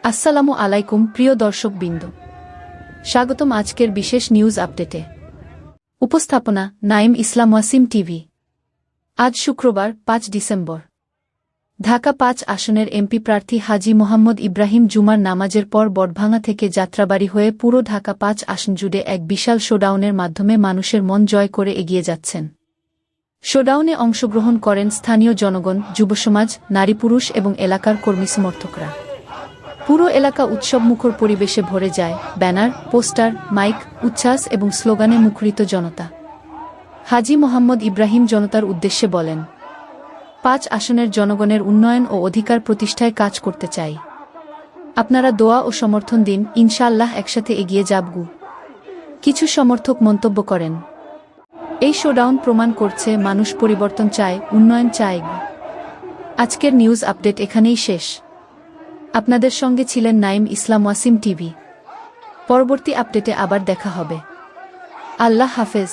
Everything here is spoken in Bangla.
আসসালামু আলাইকুম প্রিয় দর্শকবৃন্দ, স্বাগতম আজকের বিশেষ নিউজ আপডেটে। উপস্থাপনা নাইম ইসলাম ওয়াসিম টিভি। আজ শুক্রবার ৫ ডিসেম্বর। ঢাকা ৫ আসনের এমপি প্রার্থী হাজী মোহাম্মদ ইব্রাহিম জুমার নামাজের পর বটভাঙা থেকে যাত্রাবাড়ি হয়ে পুরো ঢাকা ৫ আসন জুড়ে এক বিশাল শোডাউনের মাধ্যমে মানুষের মন জয় করে এগিয়ে যাচ্ছেন। শোডাউনে অংশগ্রহণ করেন স্থানীয় জনগণ, যুবসমাজ, নারী পুরুষ এবং এলাকার কর্মী সমর্থকরা। পুরো এলাকা উৎসবমুখর পরিবেশে ভরে যায়, ব্যানার, পোস্টার, মাইক, উচ্ছ্বাস এবং স্লোগানে মুখরিত জনতা। হাজী মোহাম্মদ ইব্রাহিম জনতার উদ্দেশ্যে বলেন, ৫ আসনের জনগণের উন্নয়ন ও অধিকার প্রতিষ্ঠায় কাজ করতে চাই। আপনারা দোয়া ও সমর্থন দিন, ইনশাআল্লাহ একসাথে এগিয়ে যাবগু। কিছু সমর্থক মন্তব্য করেন, এই শোডাউন প্রমাণ করছে মানুষ পরিবর্তন চায়, উন্নয়ন চায়। আজকের নিউজ আপডেট এখানেই শেষ। আপনাদের সঙ্গে ছিলেন নাইম ইসলাম ওয়াসিম টিভি। পরবর্তী আপডেটে আবার দেখা হবে। আল্লাহ হাফেজ।